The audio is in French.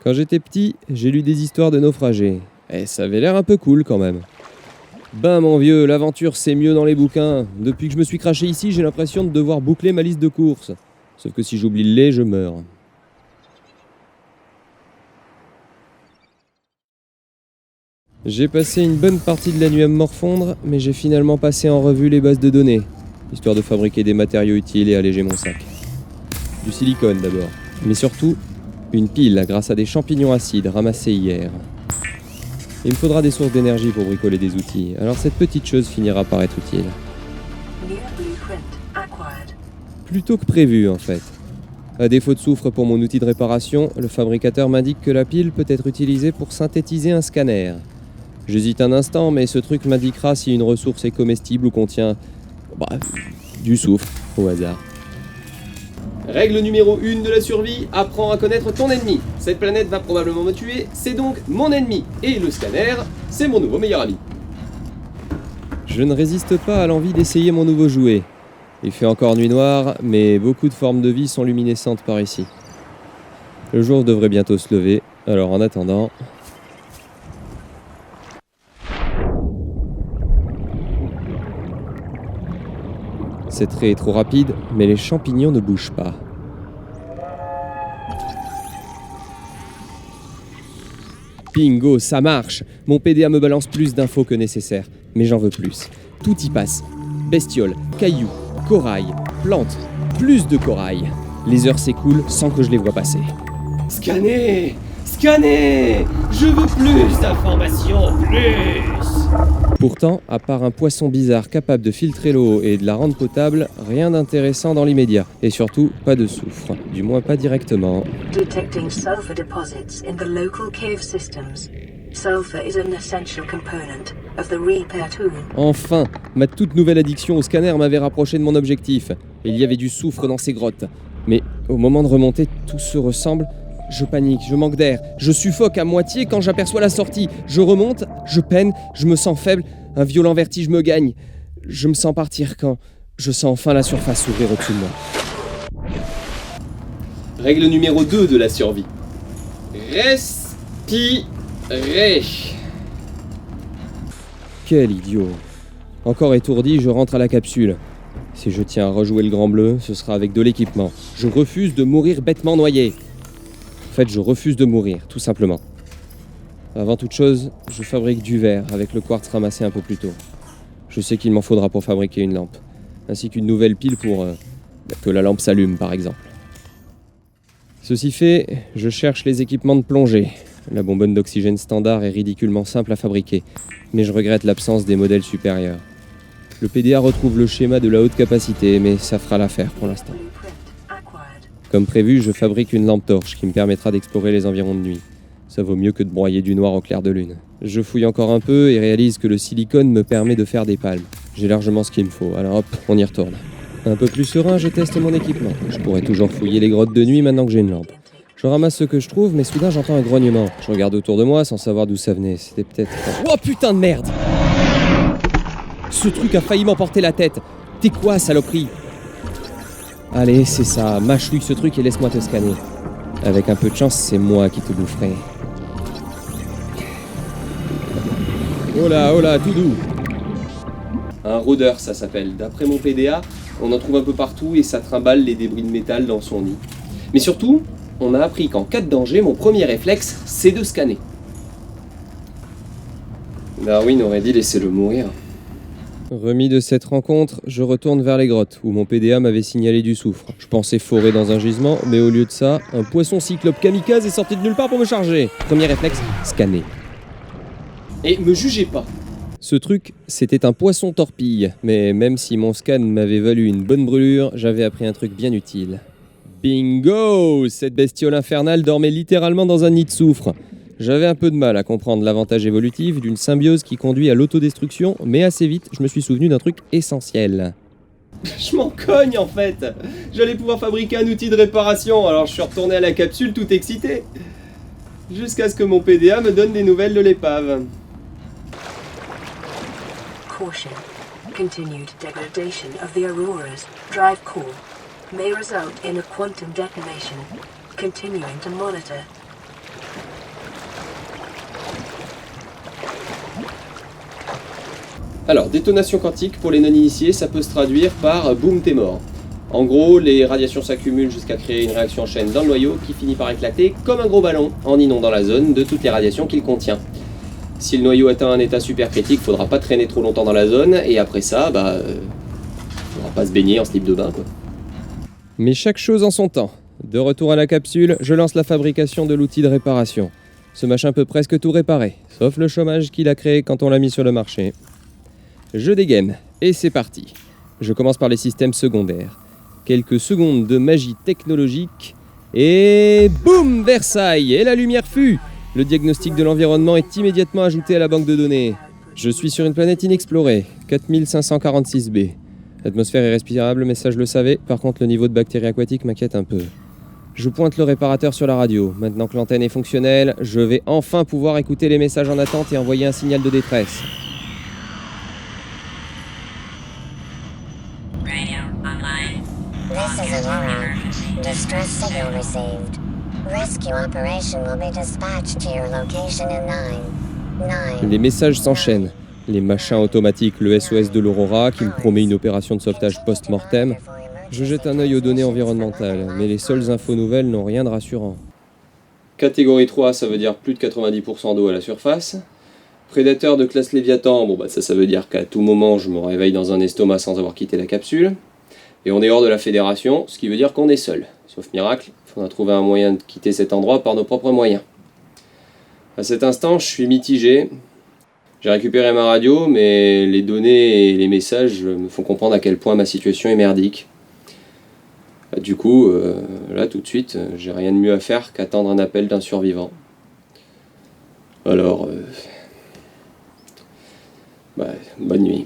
Quand j'étais petit, j'ai lu des histoires de naufragés. Et ça avait l'air un peu cool quand même. Ben mon vieux, l'aventure c'est mieux dans les bouquins. Depuis que je me suis craché ici, j'ai l'impression de devoir boucler ma liste de courses. Sauf que si j'oublie le lait, je meurs. J'ai passé une bonne partie de la nuit à me morfondre, mais j'ai finalement passé en revue les bases de données, histoire de fabriquer des matériaux utiles et alléger mon sac. Du silicone d'abord, mais surtout une pile grâce à des champignons acides ramassés hier. Il me faudra des sources d'énergie pour bricoler des outils, alors cette petite chose finira par être utile. Plutôt que prévu en fait. À défaut de soufre pour mon outil de réparation, le fabricateur m'indique que la pile peut être utilisée pour synthétiser un scanner. J'hésite un instant, mais ce truc m'indiquera si une ressource est comestible ou contient... du soufre, au hasard. Règle numéro 1 de la survie, apprends à connaître ton ennemi. Cette planète va probablement me tuer, c'est donc mon ennemi. Et le scanner, c'est mon nouveau meilleur ami. Je ne résiste pas à l'envie d'essayer mon nouveau jouet. Il fait encore nuit noire, mais beaucoup de formes de vie sont luminescentes par ici. Le jour devrait bientôt se lever, alors en attendant... Cette raie est trop rapide, mais les champignons ne bougent pas. Bingo, ça marche! Mon PDA me balance plus d'infos que nécessaire, mais j'en veux plus. Tout y passe. Bestioles, cailloux, corail, plantes, plus de corail. Les heures s'écoulent sans que je les vois passer. Scanner! Scanner! Je veux plus d'informations, plus! Pourtant, à part un poisson bizarre capable de filtrer l'eau et de la rendre potable, rien d'intéressant dans l'immédiat. Et surtout, pas de soufre. Du moins pas directement. Detecting sulfur deposits in the local cave systems. Sulfur is an essential component of the repair tool. Enfin, ma toute nouvelle addiction au scanner m'avait rapproché de mon objectif. Il y avait du soufre dans ces grottes. Mais au moment de remonter, tout se ressemble. Je panique, je manque d'air, je suffoque à moitié quand j'aperçois la sortie. Je remonte, je peine, je me sens faible, un violent vertige me gagne. Je me sens partir quand je sens enfin la surface s'ouvrir au-dessus de moi. Règle numéro 2 de la survie. Respirer. Quel idiot. Encore étourdi, je rentre à la capsule. Si je tiens à rejouer le Grand Bleu, ce sera avec de l'équipement. Je refuse de mourir bêtement noyé. En fait, je refuse de mourir, tout simplement. Avant toute chose, je fabrique du verre avec le quartz ramassé un peu plus tôt. Je sais qu'il m'en faudra pour fabriquer une lampe, ainsi qu'une nouvelle pile pour que la lampe s'allume, par exemple. Ceci fait, je cherche les équipements de plongée. La bonbonne d'oxygène standard est ridiculement simple à fabriquer, mais je regrette l'absence des modèles supérieurs. Le PDA retrouve le schéma de la haute capacité, mais ça fera l'affaire pour l'instant. Comme prévu, je fabrique une lampe torche qui me permettra d'explorer les environs de nuit. Ça vaut mieux que de broyer du noir au clair de lune. Je fouille encore un peu et réalise que le silicone me permet de faire des palmes. J'ai largement ce qu'il me faut, alors hop, on y retourne. Un peu plus serein, je teste mon équipement. Je pourrais toujours fouiller les grottes de nuit maintenant que j'ai une lampe. Je ramasse ce que je trouve, mais soudain j'entends un grognement. Je regarde autour de moi sans savoir d'où ça venait. C'était peut-être... Oh putain de merde! Ce truc a failli m'emporter la tête. T'es quoi, saloperie? Allez, c'est ça, mâchouille ce truc et laisse-moi te scanner. Avec un peu de chance, c'est moi qui te boufferai. Oh là, tout doux. Un rôdeur, ça s'appelle. D'après mon PDA, on en trouve un peu partout et ça trimballe les débris de métal dans son nid. Mais surtout, on a appris qu'en cas de danger, mon premier réflexe, c'est de scanner. Darwin aurait dit laisser-le mourir. Remis de cette rencontre, je retourne vers les grottes, où mon PDA m'avait signalé du soufre. Je pensais forer dans un gisement, mais au lieu de ça, un poisson cyclope kamikaze est sorti de nulle part pour me charger. Premier réflexe, scanner. Et me jugez pas. Ce truc, c'était un poisson torpille, mais même si mon scan m'avait valu une bonne brûlure, j'avais appris un truc bien utile. Bingo! Cette bestiole infernale dormait littéralement dans un nid de soufre. J'avais un peu de mal à comprendre l'avantage évolutif d'une symbiose qui conduit à l'autodestruction, mais assez vite, je me suis souvenu d'un truc essentiel. Je m'en cogne en fait! J'allais pouvoir fabriquer un outil de réparation, alors je suis retourné à la capsule tout excité. Jusqu'à ce que mon PDA me donne des nouvelles de l'épave. Caution. Continued degradation of the Aurora's drive core may result in a quantum detonation. Continuing to monitor. Alors, détonation quantique, pour les non-initiés, ça peut se traduire par « boum, t'es mort ». En gros, les radiations s'accumulent jusqu'à créer une réaction en chaîne dans le noyau qui finit par éclater comme un gros ballon en inondant la zone de toutes les radiations qu'il contient. Si le noyau atteint un état super critique, faudra pas traîner trop longtemps dans la zone, et après ça, faudra pas se baigner en slip de bain, quoi. Mais chaque chose en son temps. De retour à la capsule, je lance la fabrication de l'outil de réparation. Ce machin peut presque tout réparer, sauf le chômage qu'il a créé quand on l'a mis sur le marché. Je dégaine, et c'est parti. Je commence par les systèmes secondaires. Quelques secondes de magie technologique, et boum, Versailles, et la lumière fut. Le diagnostic de l'environnement est immédiatement ajouté à la banque de données. Je suis sur une planète inexplorée, 4546b. L'atmosphère est respirable, mais ça je le savais, par contre le niveau de bactéries aquatiques m'inquiète un peu. Je pointe le réparateur sur la radio. Maintenant que l'antenne est fonctionnelle, je vais enfin pouvoir écouter les messages en attente et envoyer un signal de détresse. This is Aurora. Distress signal received. Rescue operation will be dispatched to your location in 9. Les messages s'enchaînent. Les machins automatiques, le SOS de l'Aurora qui me promet une opération de sauvetage post-mortem. Je jette un œil aux données environnementales, mais les seules infos nouvelles n'ont rien de rassurant. Catégorie 3, ça veut dire plus de 90% d'eau à la surface. Prédateur de classe Léviathan, ça veut dire qu'à tout moment je me réveille dans un estomac sans avoir quitté la capsule. Et on est hors de la fédération, ce qui veut dire qu'on est seul. Sauf miracle, il faudra trouver un moyen de quitter cet endroit par nos propres moyens. À cet instant, je suis mitigé. J'ai récupéré ma radio, mais les données et les messages me font comprendre à quel point ma situation est merdique. Du coup, là tout de suite, j'ai rien de mieux à faire qu'attendre un appel d'un survivant. Alors, bonne nuit.